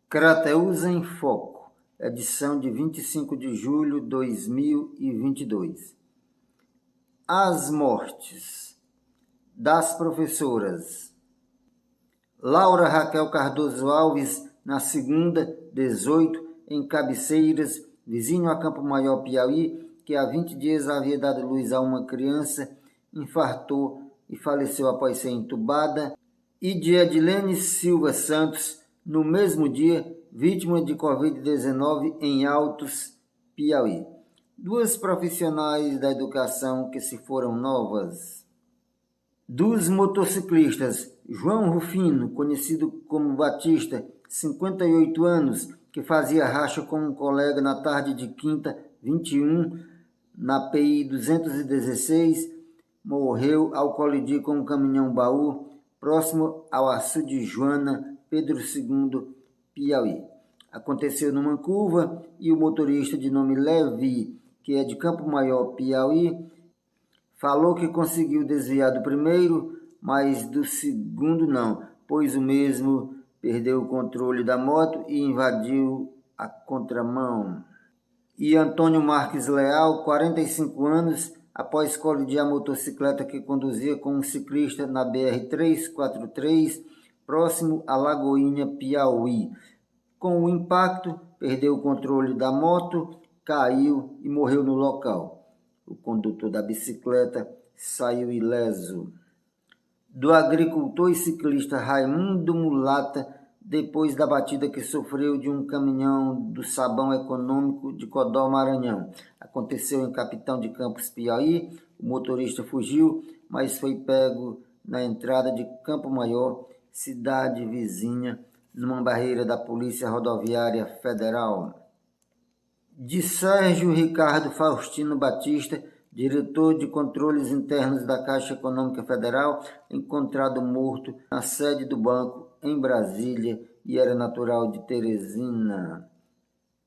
Crateús em Foco, edição de 25 de julho de 2022. As mortes das professoras Laura Raquel Cardoso Alves, na segunda, 18, em Cabeceiras, vizinho a Campo Maior, Piauí, que há 20 dias havia dado luz a uma criança, infartou e faleceu após ser entubada, e de Edilene Silva Santos, no mesmo dia, vítima de Covid-19 em Altos, Piauí. Duas profissionais da educação que se foram novas. Dos motociclistas, João Rufino, conhecido como Batista, 58 anos, que fazia racha com um colega na tarde de quinta, 21, na PI 216, morreu ao colidir com um caminhão-baú próximo ao açude Joana, Pedro II, Piauí. Aconteceu numa curva e o motorista de nome Levi, que é de Campo Maior, Piauí, falou que conseguiu desviar do primeiro, mas do segundo não, pois o mesmo perdeu o controle da moto e invadiu a contramão. E Antônio Marques Leal, 45 anos, após colidir a motocicleta que conduzia com um ciclista na BR-343, próximo a Lagoinha, Piauí. Com o impacto, perdeu o controle da moto, caiu e morreu no local. O condutor da bicicleta saiu ileso. Do agricultor e ciclista Raimundo Mulata, depois da batida que sofreu de um caminhão do Sabão Econômico de Codó, Maranhão. Aconteceu em Capitão de Campos, Piauí. O motorista fugiu, mas foi pego na entrada de Campo Maior, cidade vizinha, numa barreira da Polícia Rodoviária Federal. De Sérgio Ricardo Faustino Batista, diretor de controles internos da Caixa Econômica Federal, encontrado morto na sede do banco em Brasília e era natural de Teresina.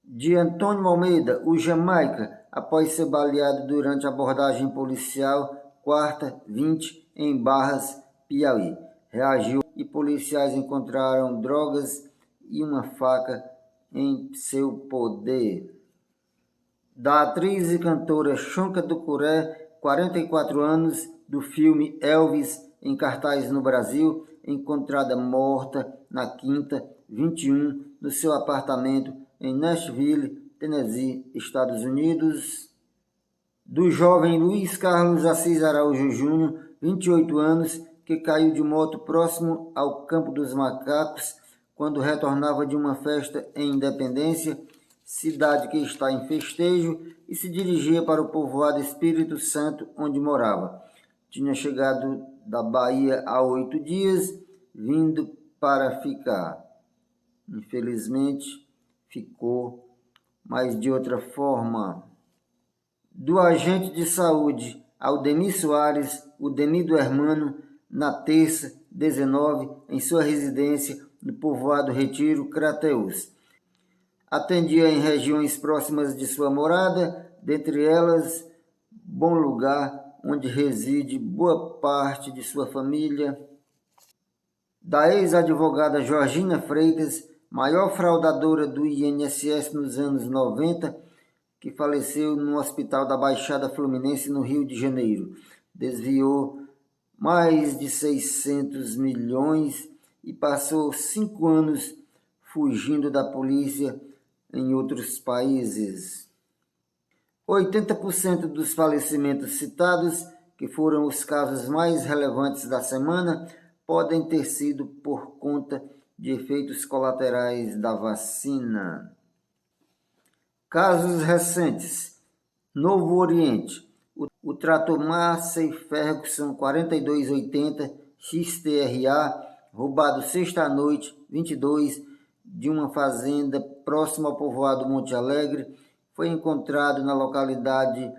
De Antônio Almeida, o Jamaica, após ser baleado durante a abordagem policial, quarta, 20, em Barras, Piauí. Reagiu e policiais encontraram drogas e uma faca em seu poder. Da atriz e cantora Chonca do Curé, 44 anos, do filme Elvis, em cartaz no Brasil, encontrada morta na quinta, 21, no seu apartamento em Nashville, Tennessee, Estados Unidos. Do jovem Luiz Carlos Assis Araújo Júnior, 28 anos, que caiu de moto próximo ao Campo dos Macacos, quando retornava de uma festa em Independência, cidade que está em festejo, e se dirigia para o povoado Espírito Santo, onde morava. Tinha chegado da Bahia há 8 dias, vindo para ficar. Infelizmente, ficou, mas de outra forma. Do agente de saúde Aldemir Soares, o Demido Hermano, na terça, 19, em sua residência no povoado Retiro, Crateús. Atendia em regiões próximas de sua morada, dentre elas, Bom Lugar, onde reside boa parte de sua família. Da ex-advogada Georgina Freitas, maior fraudadora do INSS nos anos 90, que faleceu no Hospital da Baixada Fluminense, no Rio de Janeiro. Desviou mais de 600 milhões e passou 5 anos fugindo da polícia em outros países. 80% dos falecimentos citados, que foram os casos mais relevantes da semana, podem ter sido por conta de efeitos colaterais da vacina. Casos recentes. Novo Oriente. O trator Massey Ferguson 4280 XTRA, roubado sexta-noite, 22, de uma fazenda próxima ao povoado Monte Alegre, foi encontrado na localidade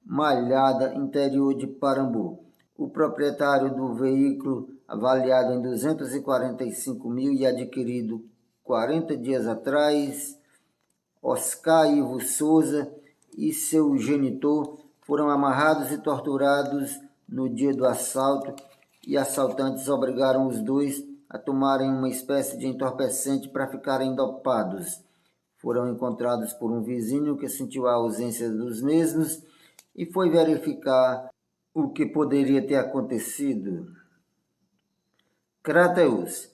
Malhada, interior de Parambu. O proprietário do veículo, avaliado em 245 mil e adquirido 40 dias atrás, Oscar Ivo Souza, e seu genitor foram amarrados e torturados no dia do assalto, e assaltantes obrigaram os dois a tomarem uma espécie de entorpecente para ficarem dopados. Foram encontrados por um vizinho que sentiu a ausência dos mesmos e foi verificar o que poderia ter acontecido. Crateús.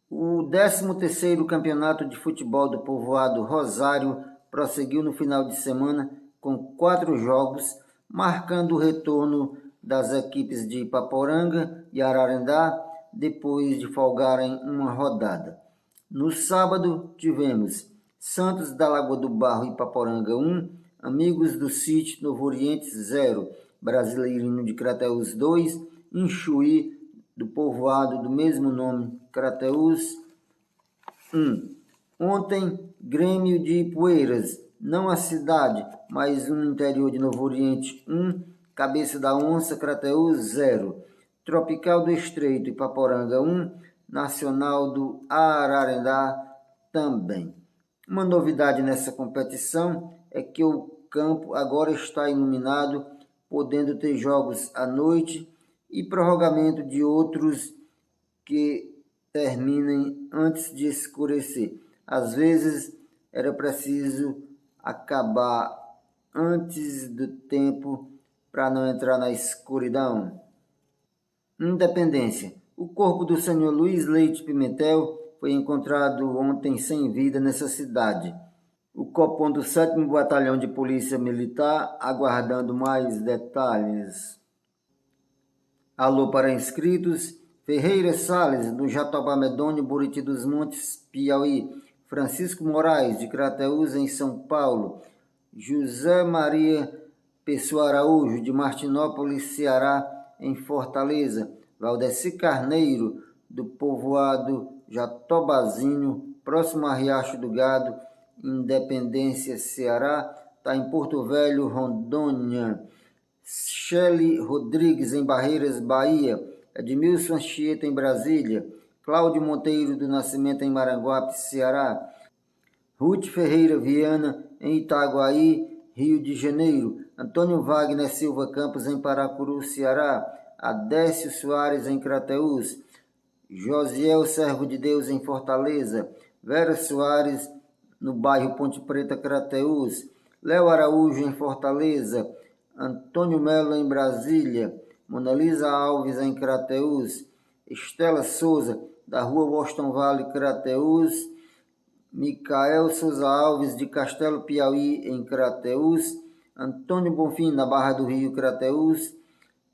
O 13º Campeonato de Futebol do Povoado Rosário prosseguiu no final de semana com 4 jogos, marcando o retorno das equipes de Ipaporanga e Ararendá depois de folgarem uma rodada. No sábado tivemos Santos da Lagoa do Barro Ipaporanga 1, Amigos do Sítio Novo Oriente 0, Brasileirinho de Crateús 2, Inchuí do povoado do mesmo nome, Crateús 1. Ontem, Grêmio de Ipueiras, não a cidade, mas no interior de Novo Oriente 1, Cabeça da Onça, Crateús 0. Tropical do Estreito, Ipaporanga 1, Nacional do Ararendá também. Uma novidade nessa competição é que o campo agora está iluminado, podendo ter jogos à noite e prorrogamento de outros que terminem antes de escurecer. Às vezes era preciso acabar antes do tempo para não entrar na escuridão. Independência. O corpo do senhor Luiz Leite Pimentel foi encontrado ontem sem vida nessa cidade. O Copom do 7º Batalhão de Polícia Militar aguardando mais detalhes. Alô para inscritos. Ferreira Salles, do Jatobá Medônio, Buriti dos Montes, Piauí. Francisco Moraes, de Crateús, em São Paulo. José Maria Pessoa Araújo, de Martinópolis, Ceará, em Fortaleza. Valdeci Carneiro, do povoado Jatobazinho, próximo a Riacho do Gado, Independência, Ceará. Está em Porto Velho, Rondônia. Shelley Rodrigues, em Barreiras, Bahia. Edmilson Anchieta, em Brasília. Cláudio Monteiro do Nascimento, em Maranguape, Ceará. Ruth Ferreira Viana, em Itaguaí, Rio de Janeiro. Antônio Wagner Silva Campos, em Paracuru, Ceará. Adécio Soares, em Crateús. Josiel Servo de Deus, em Fortaleza. Vera Soares, no bairro Ponte Preta, Crateús. Léo Araújo, em Fortaleza. Antônio Melo, em Brasília. Monalisa Alves, em Crateús. Estela Souza, da rua Washington Vale, Crateús. Micael Souza Alves, de Castelo Piauí, em Crateús. Antônio Bonfim, na Barra do Rio, Crateús.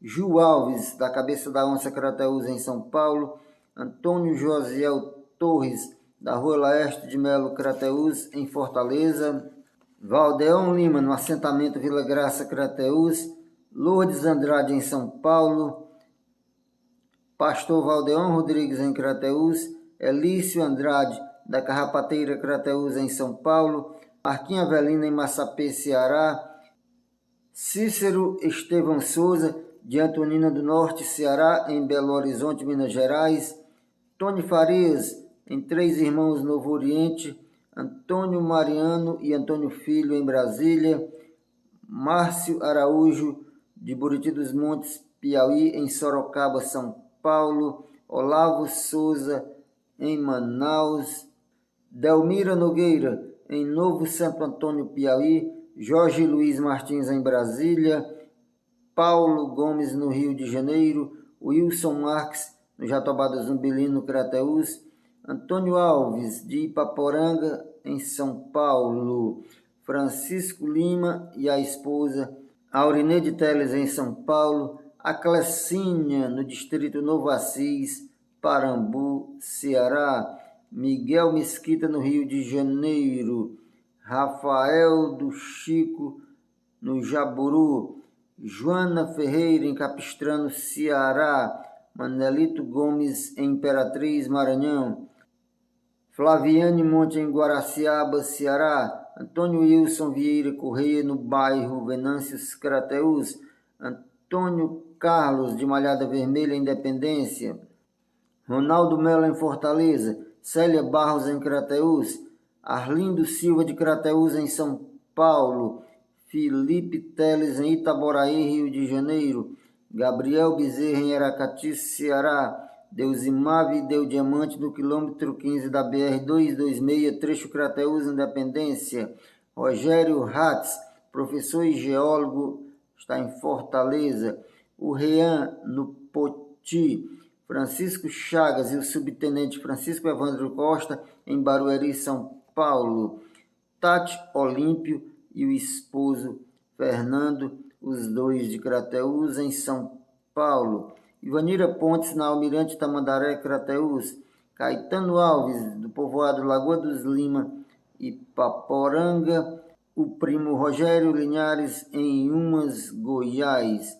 Ju Alves, da Cabeça da Onça, Crateús, em São Paulo. Antônio Josiel Torres, da rua Laeste de Melo, Crateús, em Fortaleza. Valdeão Lima, no assentamento Vila Graça, Crateús. Lourdes Andrade, em São Paulo. Pastor Valdeão Rodrigues, em Crateús. Elício Andrade, da Carrapateira, Crateús, em São Paulo. Marquinha Avelina, em Massapê, Ceará. Cícero Estevão Souza, de Antonina do Norte, Ceará, em Belo Horizonte, Minas Gerais. Tony Farias, em Três Irmãos, Novo Oriente. Antônio Mariano e Antônio Filho, em Brasília. Márcio Araújo, de Buriti dos Montes, Piauí, em Sorocaba, São Paulo. Olavo Souza, em Manaus. Delmira Nogueira, em Novo Santo Antônio, Piauí. Jorge Luiz Martins, em Brasília. Paulo Gomes, no Rio de Janeiro. Wilson Marques, no Jatobá do Zumbilino, Crateús. Antônio Alves, de Ipaporanga, em São Paulo. Francisco Lima e a esposa. Aurineide Teles, em São Paulo. A Clecinha, no Distrito Novo Assis, Parambu, Ceará. Miguel Mesquita, no Rio de Janeiro. Rafael do Chico, no Jaburu. Joana Ferreira, em Capistrano, Ceará. Manelito Gomes, em Imperatriz, Maranhão. Flaviane Monte, em Guaraciaba, Ceará. Antônio Wilson Vieira Correia, no bairro Venâncios, Crateús. Antônio Carlos, de Malhada Vermelha, Independência. Ronaldo Melo, em Fortaleza. Célia Barros, em Crateús. Arlindo Silva, de Crateús, em São Paulo. Felipe Teles, em Itaboraí, Rio de Janeiro. Gabriel Bezerra, em Aracati, Ceará. Deusimar Videu Diamante, no quilômetro 15 da BR-226, trecho Crateús, Independência. Rogério Hatz, professor e geólogo, está em Fortaleza. O Rean, no Poti. Francisco Chagas e o subtenente Francisco Evandro Costa, em Barueri, São Paulo. Tati Olímpio e o esposo Fernando, os dois de Crateús, em São Paulo. Ivanira Pontes, na Almirante Tamandaré, Crateús. Caetano Alves, do povoado Lagoa dos Lima e Paporanga. O primo Rogério Linhares, em Umas, Goiás.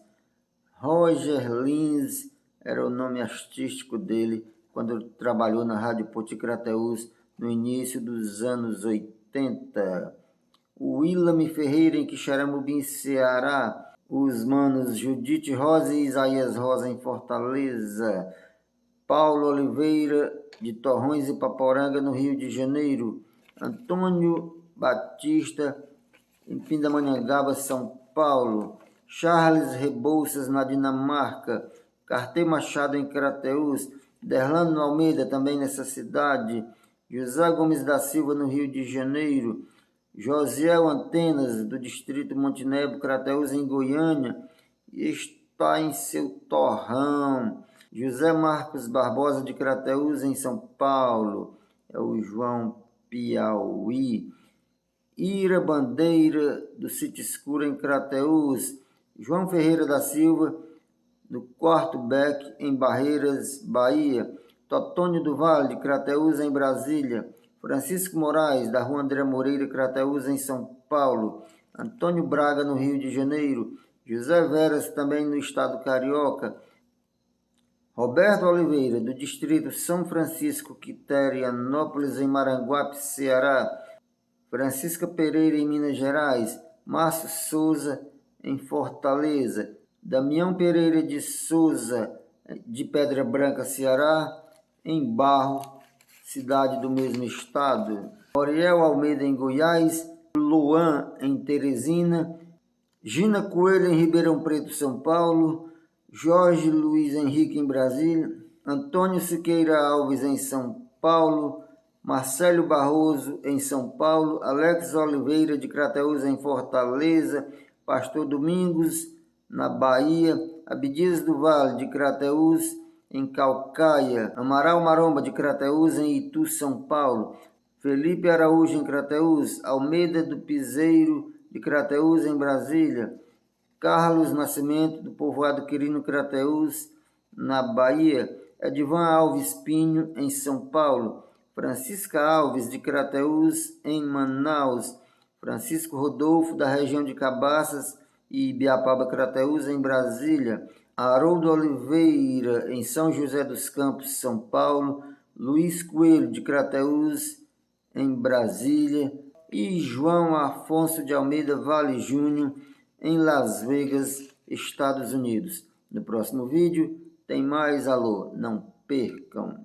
Roger Lins, era o nome artístico dele, quando ele trabalhou na Rádio Poti Crateús, no início dos anos 80. O Willam Ferreira, em Quixeramobim, Ceará. Os manos Judite Rosa e Isaías Rosa, em Fortaleza. Paulo Oliveira, de Torrões e Paporanga, no Rio de Janeiro. Antônio Batista, em Pindamonhangaba, São Paulo. Charles Rebouças, na Dinamarca. Cartê Machado, em Crateús. Derlano Almeida, também nessa cidade. José Gomes da Silva, no Rio de Janeiro. Josiel Antenas, do distrito Montenegro, Crateús, em Goiânia, está em seu torrão. José Marcos Barbosa, de Crateús, em São Paulo, é o João Piauí. Ira Bandeira, do Sítio Escuro, em Crateús. João Ferreira da Silva, do Quarto Beck, em Barreiras, Bahia. Totônio do Vale, de Crateús, em Brasília. Francisco Moraes, da Rua André Moreira, Crateús, em São Paulo. Antônio Braga, no Rio de Janeiro. José Veras, também no estado carioca. Roberto Oliveira, do distrito São Francisco, Quiterianópolis, em Maranguape, Ceará. Francisca Pereira, em Minas Gerais. Márcio Souza, em Fortaleza. Damião Pereira de Souza, de Pedra Branca, Ceará, em Barro, cidade do mesmo estado. Oriel Almeida, em Goiás. Luan, em Teresina. Gina Coelho, em Ribeirão Preto, São Paulo. Jorge Luiz Henrique, em Brasília. Antônio Siqueira Alves, em São Paulo. Marcelo Barroso, em São Paulo. Alex Oliveira, de Crateús, em Fortaleza. Pastor Domingos, na Bahia. Abdias do Vale, de Crateús, em Calcaia. Amaral Maromba, de Crateús, em Itu, São Paulo. Felipe Araújo, em Crateús. Almeida do Piseiro, de Crateús, em Brasília. Carlos Nascimento, do povoado Quirino, Crateús, na Bahia. Edivan Alves Pinho, em São Paulo. Francisca Alves, de Crateús, em Manaus. Francisco Rodolfo, da região de Cabaças e Ibiapaba, Crateús, em Brasília. Haroldo Oliveira, em São José dos Campos, São Paulo. Luiz Coelho, de Crateús, em Brasília. E João Afonso de Almeida Vale Júnior, em Las Vegas, Estados Unidos. No próximo vídeo tem mais. Alô, não percam!